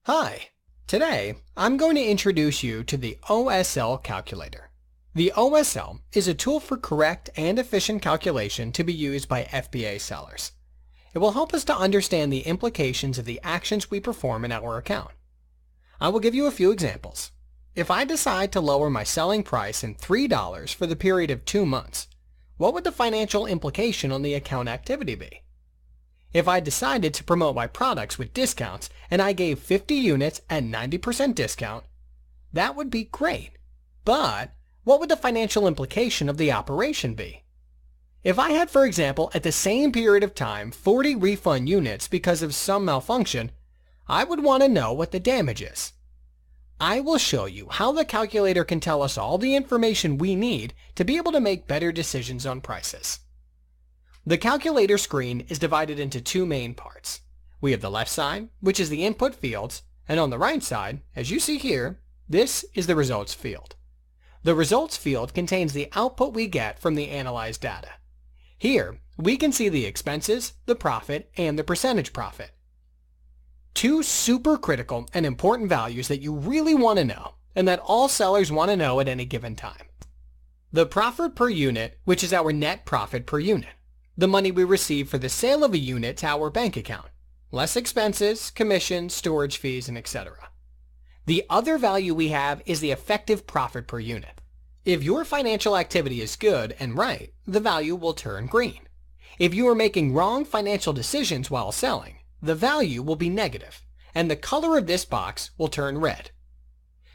Hi! Today, I'm going to introduce you to the OSL calculator. The OSL is a tool for correct and efficient calculation to be used by FBA sellers. It will help us to understand the implications of the actions we perform in our account. I will give you a few examples. If I decide to lower my selling price in $3 for the period of 2 months, what would the financial implication on the account activity be? If I decided to promote my products with discounts and I gave 50 units at 90% discount, that would be great. But what would the financial implication of the operation be? If I had, for example, at the same period of time 40 refund units because of some malfunction, I would want to know what the damage is. I will show you how the calculator can tell us all the information we need to be able to make better decisions on prices. The calculator screen is divided into two main parts. We have the left side, which is the input fields, and on the right side, as you see here, this is the results field. The results field contains the output we get from the analyzed data. Here, we can see the expenses, the profit, and the percentage profit. Two super critical and important values that you really want to know, and that all sellers want to know at any given time. The profit per unit, which is our net profit per unit. The money we receive for the sale of a unit to our bank account, less expenses, commissions, storage fees, and etc. The other value we have is the effective profit per unit. If your financial activity is good and right, the value will turn green. If you are making wrong financial decisions while selling, the value will be negative, and the color of this box will turn red.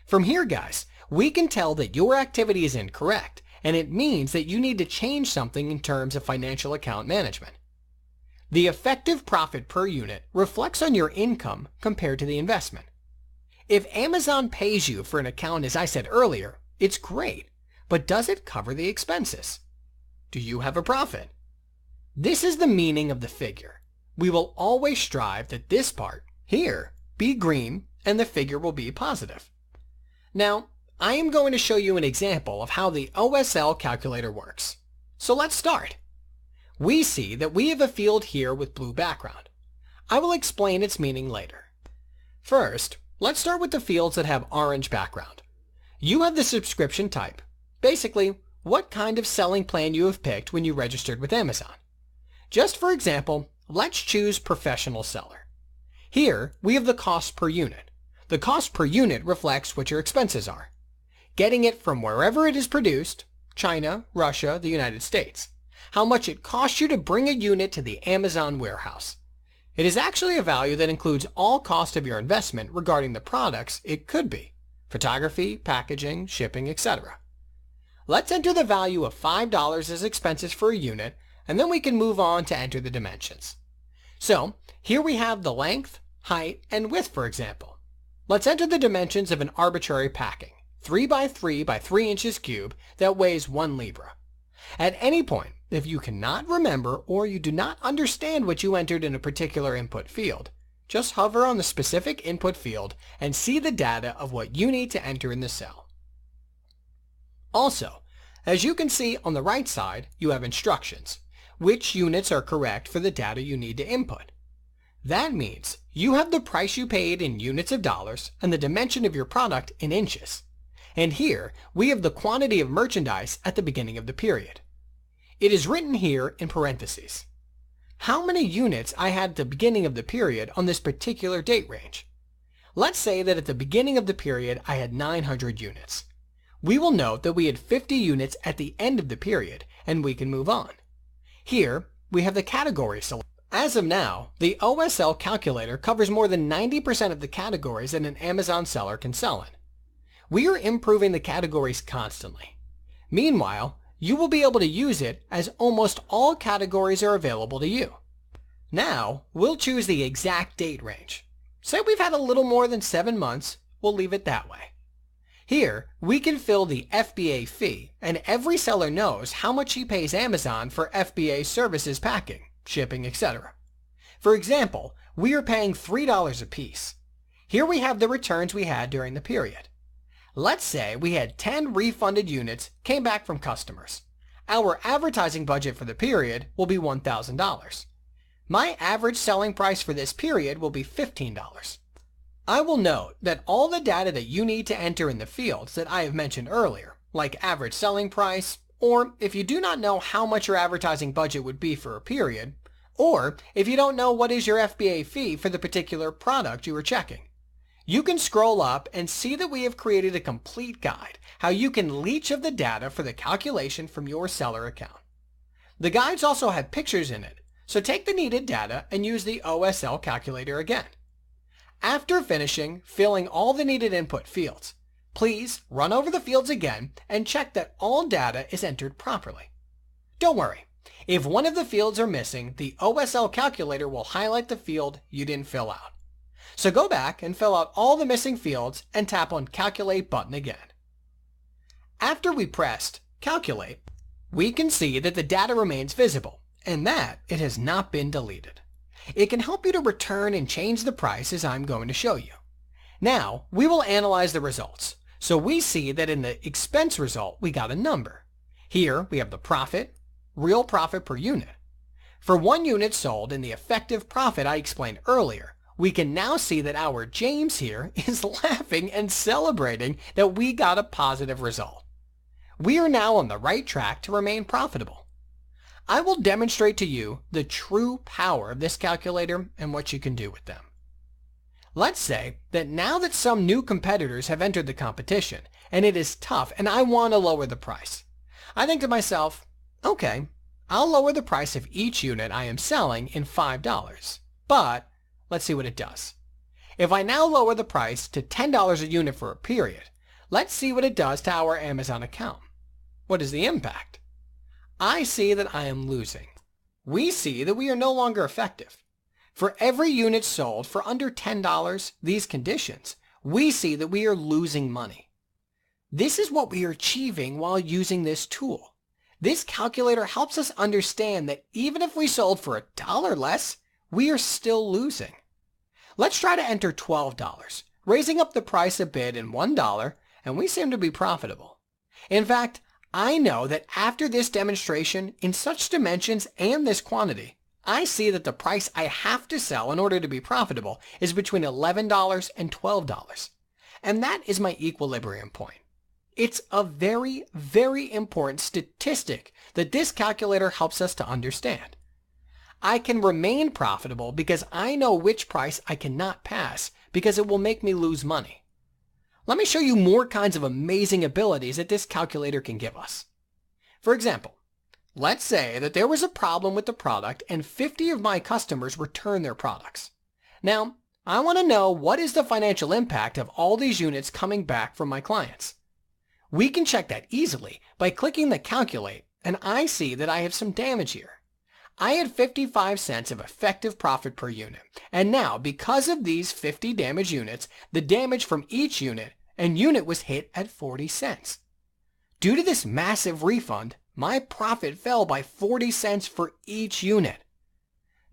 From here, guys, we can tell that your activity is incorrect, and it means that you need to change something in terms of financial account management. The effective profit per unit reflects on your income compared to the investment. If Amazon pays you for an account, as I said earlier, it's great, but does it cover the expenses? Do you have a profit? This is the meaning of the figure. We will always strive that this part, here, be green and the figure will be positive. Now, I am going to show you an example of how the OSL calculator works. So let's start. We see that we have a field here with blue background. I will explain its meaning later. First, let's start with the fields that have orange background. You have the subscription type, basically what kind of selling plan you have picked when you registered with Amazon. Just for example, let's choose professional seller. Here, we have the cost per unit. The cost per unit reflects what your expenses are. Getting it from wherever it is produced, China, Russia, the United States. How much it costs you to bring a unit to the Amazon warehouse. It is actually a value that includes all cost of your investment regarding the products it could be. Photography, packaging, shipping, etc. Let's enter the value of $5 as expenses for a unit, and then we can move on to enter the dimensions. So, here we have the length, height, and width, for example. Let's enter the dimensions of an arbitrary packing. 3 by 3 by 3 inches cube that weighs 1 libra. At any point, if you cannot remember or you do not understand what you entered in a particular input field, just hover on the specific input field and see the data of what you need to enter in the cell. Also, as you can see on the right side, you have instructions, which units are correct for the data you need to input. That means you have the price you paid in units of dollars and the dimension of your product in inches. And here, we have the quantity of merchandise at the beginning of the period. It is written here in parentheses. How many units I had at the beginning of the period on this particular date range? Let's say that at the beginning of the period I had 900 units. We will note that we had 50 units at the end of the period, and we can move on. Here, we have the category select. As of now, the OSL calculator covers more than 90% of the categories that an Amazon seller can sell in. We are improving the categories constantly. Meanwhile, you will be able to use it as almost all categories are available to you. Now, we'll choose the exact date range. Say we've had a little more than 7 months, we'll leave it that way. Here, we can fill the FBA fee, and every seller knows how much he pays Amazon for FBA services, packing, shipping, etc. For example, we are paying $3 a piece. Here we have the returns we had during the period. Let's say we had 10 refunded units came back from customers. Our advertising budget for the period will be $1,000. My average selling price for this period will be $15. I will note that all the data that you need to enter in the fields that I have mentioned earlier, like average selling price, or if you do not know how much your advertising budget would be for a period, or if you don't know what is your FBA fee for the particular product you are checking. You can scroll up and see that we have created a complete guide how you can leech of the data for the calculation from your seller account. The guides also have pictures in it, so take the needed data and use the OSL calculator again. After finishing filling all the needed input fields, please run over the fields again and check that all data is entered properly. Don't worry, if one of the fields are missing, the OSL calculator will highlight the field you didn't fill out. So go back and fill out all the missing fields and tap on Calculate button again. After we pressed Calculate, we can see that the data remains visible and that it has not been deleted. It can help you to return and change the price as I'm going to show you. Now, we will analyze the results. So we see that in the expense result, we got a number. Here, we have the profit, real profit per unit. For 1 unit sold and the effective profit I explained earlier, we can now see that our James here is laughing and celebrating that we got a positive result. We are now on the right track to remain profitable. I will demonstrate to you the true power of this calculator and what you can do with them. Let's say that now that some new competitors have entered the competition and it is tough and I want to lower the price. I think to myself, okay, I'll lower the price of each unit I am selling in $5, but let's see what it does. If I now lower the price to $10 a unit for a period, let's see what it does to our Amazon account. What is the impact? I see that I am losing. We see that we are no longer effective. For every unit sold for under $10, these conditions, we see that we are losing money. This is what we are achieving while using this tool. This calculator helps us understand that even if we sold for $1 less, we are still losing. Let's try to enter $12, raising up the price a bit in $1, and we seem to be profitable. In fact, I know that after this demonstration in such dimensions and this quantity, I see that the price I have to sell in order to be profitable is between $11 and $12. And that is my equilibrium point. It's a very, very important statistic that this calculator helps us to understand. I can remain profitable because I know which price I cannot pass because it will make me lose money. Let me show you more kinds of amazing abilities that this calculator can give us. For example, let's say that there was a problem with the product and 50 of my customers returned their products. Now, I want to know what is the financial impact of all these units coming back from my clients. We can check that easily by clicking the Calculate, and I see that I have some damage here. I had 55 cents of effective profit per unit, and now because of these 50 damaged units, the damage from each unit was hit at 40 cents. Due to this massive refund, my profit fell by 40 cents for each unit.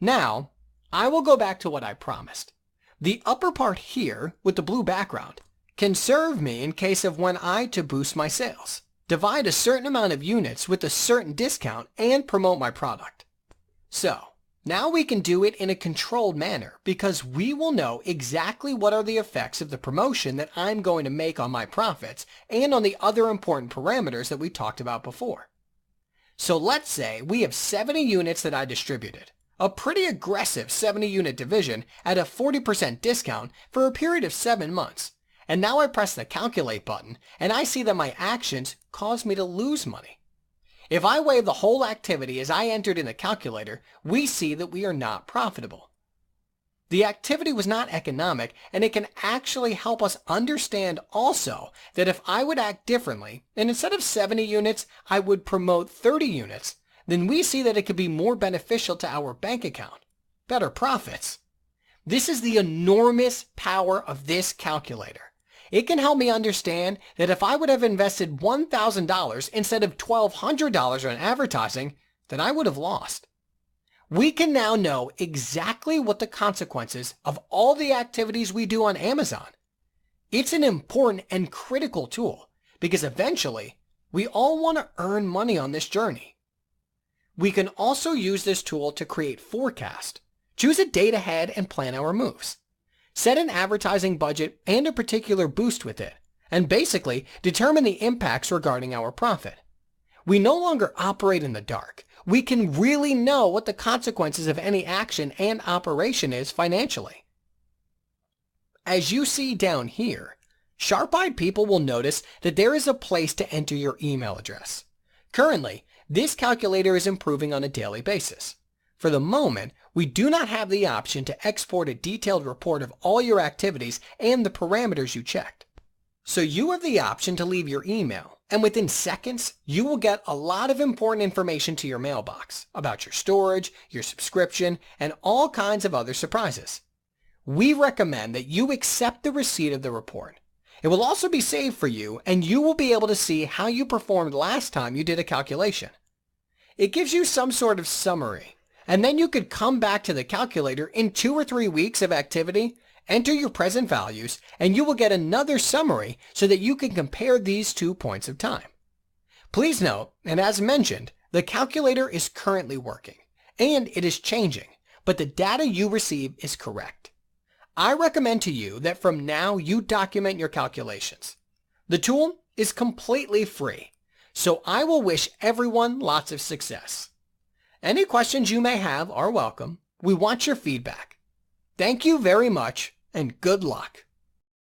Now, I will go back to what I promised. The upper part here, with the blue background, can serve me in case of when I to boost my sales, divide a certain amount of units with a certain discount, and promote my product. So, now we can do it in a controlled manner because we will know exactly what are the effects of the promotion that I'm going to make on my profits and on the other important parameters that we talked about before. So let's say we have 70 units that I distributed, a pretty aggressive 70 unit division at a 40% discount for a period of 7 months. And now I press the Calculate button and I see that my actions caused me to lose money. If I weigh the whole activity as I entered in the calculator, we see that we are not profitable. The activity was not economic, and it can actually help us understand also that if I would act differently, and instead of 70 units, I would promote 30 units, then we see that it could be more beneficial to our bank account. Better profits. This is the enormous power of this calculator. It can help me understand that if I would have invested $1,000 instead of $1,200 on advertising, then I would have lost. We can now know exactly what the consequences of all the activities we do on Amazon. It's an important and critical tool because eventually we all want to earn money on this journey. We can also use this tool to create forecast, choose a date ahead and plan our moves. set an advertising budget and a particular boost with it, and basically determine the impacts regarding our profit. We no longer operate in the dark. We can really know what the consequences of any action and operation is financially. As you see down here, sharp-eyed people will notice that there is a place to enter your email address. Currently, this calculator is improving on a daily basis. For the moment, we do not have the option to export a detailed report of all your activities and the parameters you checked. So you have the option to leave your email, and within seconds, you will get a lot of important information to your mailbox about your storage, your subscription, and all kinds of other surprises. We recommend that you accept the receipt of the report. It will also be saved for you, and you will be able to see how you performed last time you did a calculation. It gives you some sort of summary, and then you could come back to the calculator in 2 or 3 weeks of activity, enter your present values, and you will get another summary so that you can compare these 2 points of time. Please note, and as mentioned, the calculator is currently working, and it is changing, but the data you receive is correct. I recommend to you that from now you document your calculations. The tool is completely free, so I will wish everyone lots of success. Any questions you may have are welcome. We want your feedback. Thank you very much, and good luck.